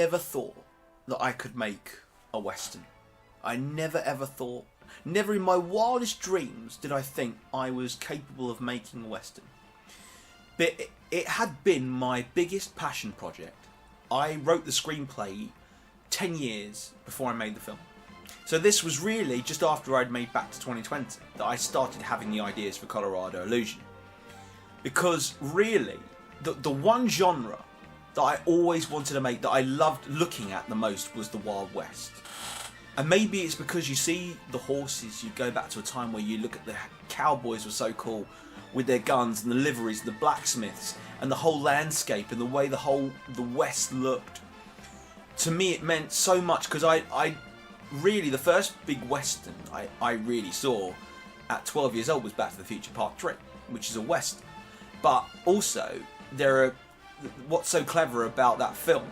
never thought that I could make a Western. I never ever thought, never in my wildest dreams did I think I was capable of making a Western. But it had been my biggest passion project. I wrote the screenplay 10 years before I made the film. So this was really just after I'd made Back to 2020 that I started having the ideas for Colorado Illusion. Because really, the one genre that I always wanted to make, that I loved looking at the most, was the Wild West. And maybe it's because you see the horses, you go back to a time where you look at the cowboys were so cool with their guns and the liveries and the blacksmiths and the whole landscape and the way the West looked. To me it meant so much, because I really, the first big Western I really saw at 12 years old was Back to the Future Part 3, which is a Western. But also, what's so clever about that film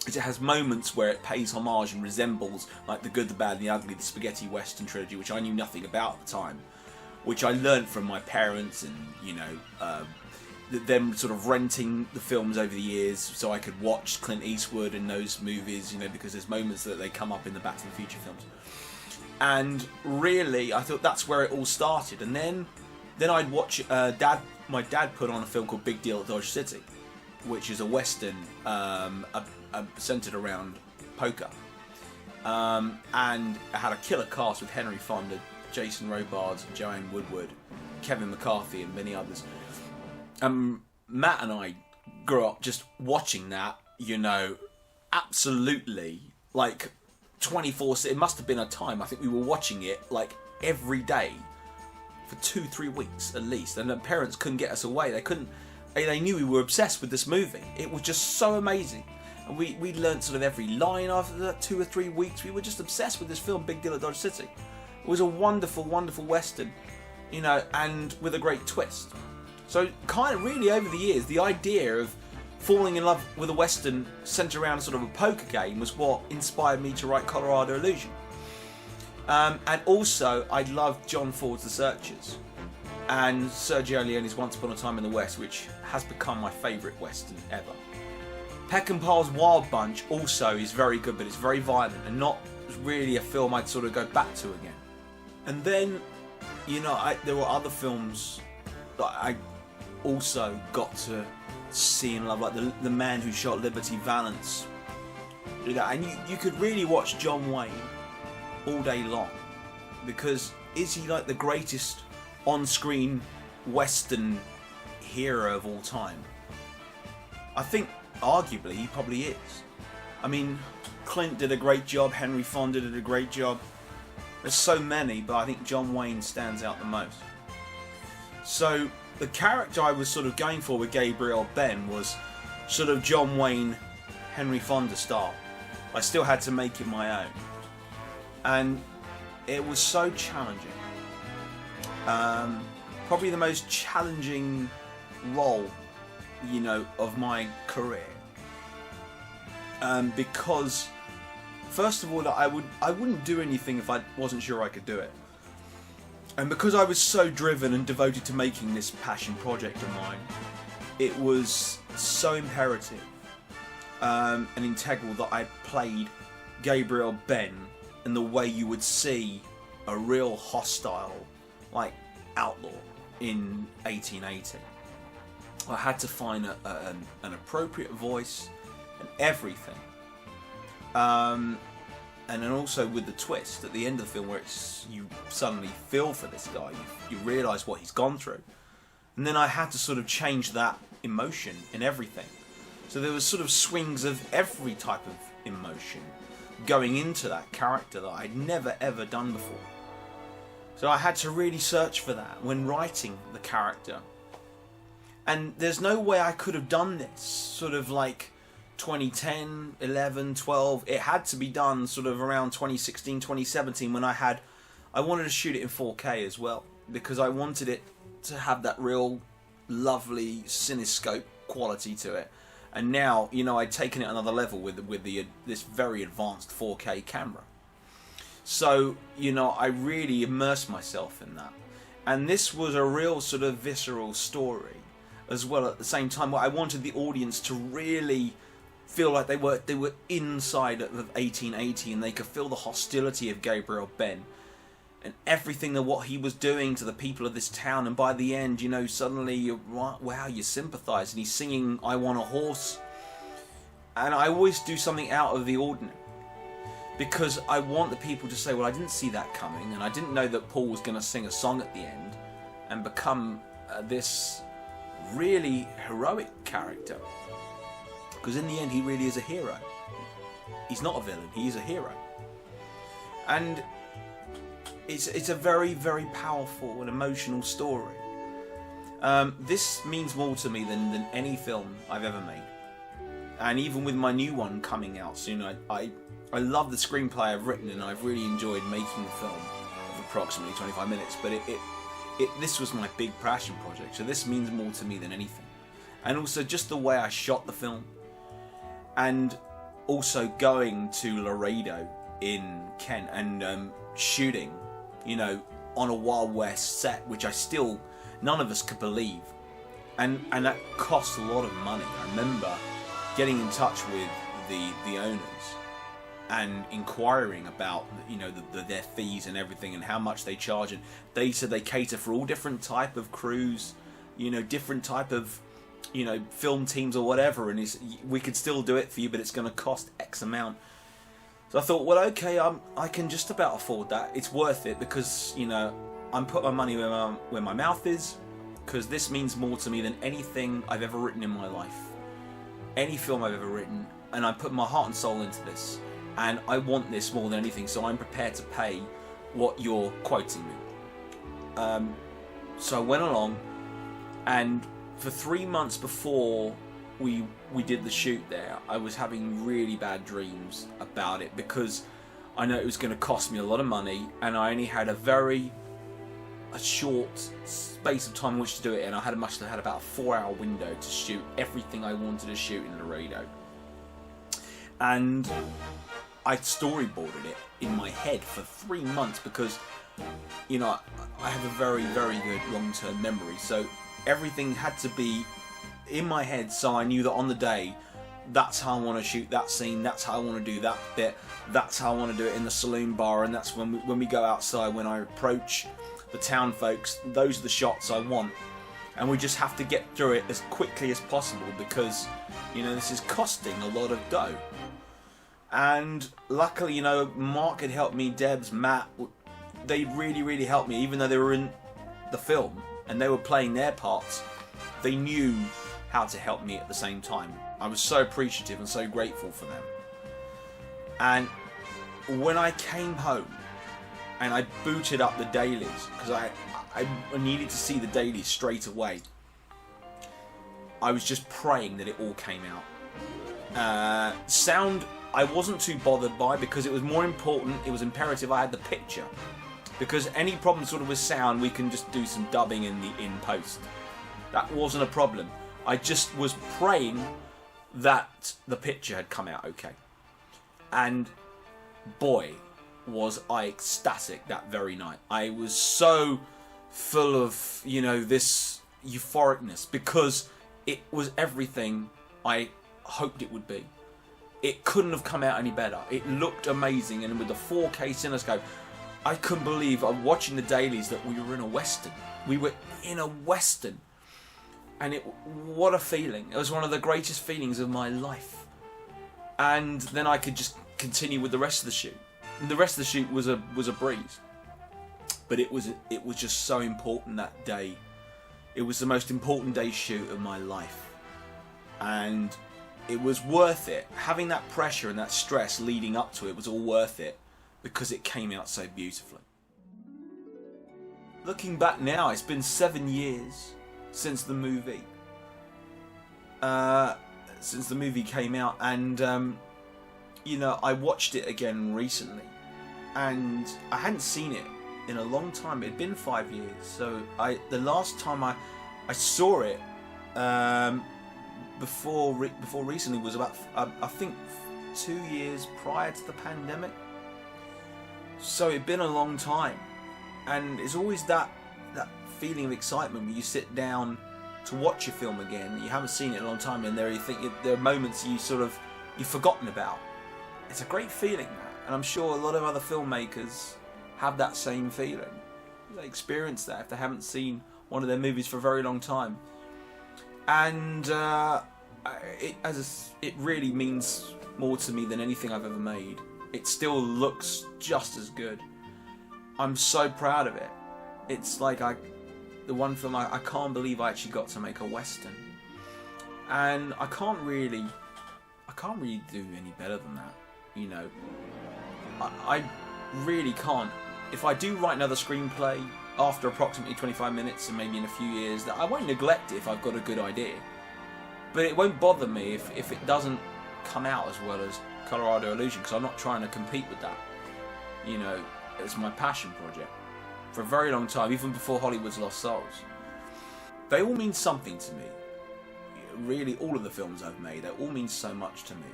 is it has moments where it pays homage and resembles, like The Good, the Bad and the Ugly, the spaghetti Western trilogy, which I knew nothing about at the time, which I learned from my parents and, you know, them sort of renting the films over the years so I could watch Clint Eastwood in those movies, you know, because there's moments that they come up in the Back to the Future films. And really, I thought that's where it all started. And then I'd watch my dad put on a film called Big Deal at Dodge City, which is a Western centered around poker. And it had a killer cast with Henry Fonda, Jason Robards, Joanne Woodward, Kevin McCarthy and many others. Matt and I grew up just watching that, you know, absolutely, like 24/7. It must have been a time, I think we were watching it like every day for 2-3 weeks at least, and the parents couldn't get us away. They knew we were obsessed with this movie. It was just so amazing, and we learned sort of every line after that 2 or 3 weeks. We were just obsessed with this film, Big Deal at Dodge City. It was a wonderful, wonderful Western, you know, and with a great twist. So kind of really over the years, the idea of falling in love with a Western centered around sort of a poker game was what inspired me to write Colorado Illusion. And also, I loved John Ford's The Searchers and Sergio Leone's Once Upon a Time in the West, which has become my favourite Western ever. Peckinpah's Wild Bunch also is very good, but it's very violent and not really a film I'd sort of go back to again. And then, you know, there were other films that I also got to see and love, like the Man Who Shot Liberty Valance. And you could really watch John Wayne all day long, because is he like the greatest on-screen Western hero of all time? I think arguably he probably is. I mean, Clint did a great job, Henry Fonda did a great job. There's so many, but I think John Wayne stands out the most. So the character I was sort of going for with Gabriel Ben was sort of John Wayne, Henry Fonda style. I still had to make it my own. And it was so challenging. Probably the most challenging role, you know, of my career. Because, first of all, I wouldn't do anything if I wasn't sure I could do it. And because I was so driven and devoted to making this passion project of mine, it was so imperative and integral that I played Gabriel Ben in the way you would see a real hostile, like, outlaw in 1880. I had to find an appropriate voice and everything. And then also with the twist at the end of the film, where you suddenly feel for this guy, you realise what he's gone through. And then I had to sort of change that emotion in everything. So there was sort of swings of every type of emotion going into that character that I'd never ever done before. So I had to really search for that when writing the character. And there's no way I could have done this sort of like 2010, 11, 12. It had to be done sort of around 2016, 2017 when I wanted to shoot it in 4K as well, because I wanted it to have that real lovely cinescope quality to it. And now, you know, I'd taken it another level with this very advanced 4K camera. So, you know, I really immersed myself in that. And this was a real sort of visceral story as well at the same time, where I wanted the audience to really feel like they were inside of 1880, and they could feel the hostility of Gabriel Ben and everything that what he was doing to the people of this town. And by the end, you know, suddenly you sympathise, and he's singing "I Want a Horse," and I always do something out of the ordinary, because I want the people to say, well, I didn't see that coming, and I didn't know that Paul was going to sing a song at the end and become this really heroic character. Because in the end, he really is a hero. He's not a villain, he is a hero. And it's a very, very powerful and emotional story. This means more to me than any film I've ever made. And even with my new one coming out soon, I love the screenplay I've written, and I've really enjoyed making the film of approximately 25 minutes. But this was my big passion project, so this means more to me than anything. And also just the way I shot the film, and also going to Laredo in Kent and shooting, you know, on a Wild West set, which none of us could believe, and that cost a lot of money. I remember getting in touch with the owners and inquiring about, you know, their fees and everything, and how much they charge. And they said they cater for all different type of crews, you know, different type of, you know, film teams or whatever, and we could still do it for you, but it's going to cost X amount. So I thought, well, okay, I can just about afford that. It's worth it, because, you know, I'm putting my money where my mouth is, because this means more to me than anything I've ever written in my life, any film I've ever written, and I put my heart and soul into this, and I want this more than anything, so I'm prepared to pay what you're quoting me. So I went along, and for 3 months before we did the shoot there, I was having really bad dreams about it, because I know it was going to cost me a lot of money, and I only had a short space of time in which to do it, and I must have had about a 4-hour window to shoot everything I wanted to shoot in Laredo. And I storyboarded it in my head for 3 months, because, you know, I have a very, very good long-term memory, so everything had to be in my head, so I knew that on the day, that's how I want to shoot that scene, that's how I want to do that bit, that's how I want to do it in the saloon bar, and that's when we go outside, when I approach the town folks, those are the shots I want. And we just have to get through it as quickly as possible, because, you know, this is costing a lot of dough. And luckily, you know, Mark had helped me, Debs, Matt, they really, really helped me, even though they were in the film and they were playing their parts. They knew how to help me at the same time. I was so appreciative and so grateful for them. And when I came home and I booted up the dailies, because I needed to see the dailies straight away, I was just praying that it all came out. Sound, I wasn't too bothered by, because it was more important, it was imperative I had the picture. Because any problem sort of with sound, we can just do some dubbing in post. That wasn't a problem. I just was praying that the picture had come out okay. And boy, was I ecstatic that very night. I was so full of, you know, this euphoricness, because it was everything I hoped it would be. It couldn't have come out any better. It looked amazing, and with the 4K Cinescope, I couldn't believe, I'm watching the dailies, that we were in a Western. We were in a Western. And what a feeling. It was one of the greatest feelings of my life. And then I could just continue with the rest of the shoot. And the rest of the shoot was a breeze. But it was just so important that day. It was the most important day shoot of my life. And it was worth it. Having that pressure and that stress leading up to it was all worth it, because it came out so beautifully. Looking back now, it's been 7 years since the movie. Since the movie came out, and you know, I watched it again recently, and I hadn't seen it in a long time. It had been 5 years, so the last time I saw it before recently was about I think 2 years prior to the pandemic. So it'd been a long time, and it's always that feeling of excitement when you sit down to watch a film again. You haven't seen it in a long time, and there are moments you sort of you've forgotten about. It's a great feeling, that, and I'm sure a lot of other filmmakers have that same feeling. They experience that if they haven't seen one of their movies for a very long time. And it really means more to me than anything I've ever made. It still looks just as good. I'm so proud of it. It's like the one film I can't believe I actually got to make a Western, and I can't really do any better than that. You know, I really can't. If I do write another screenplay after approximately 25 minutes and maybe in a few years, that I won't neglect it if I've got a good idea. But it won't bother me if it doesn't come out as well as Colorado Illusion, because I'm not trying to compete with that. You know, it's my passion project. For a very long time, even before Hollywood's Lost Souls. They all mean something to me. Really, all of the films I've made, they all mean so much to me.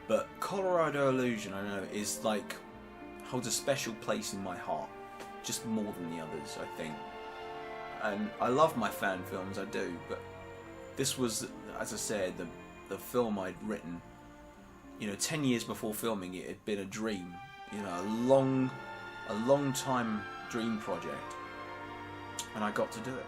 But Colorado Illusion, I know, is like, holds a special place in my heart. Just more than the others, I think. And I love my fan films, I do, but this was, as I said, the film I'd written, 10 years before filming it. Had been a dream, a long time dream project, and I got to do it.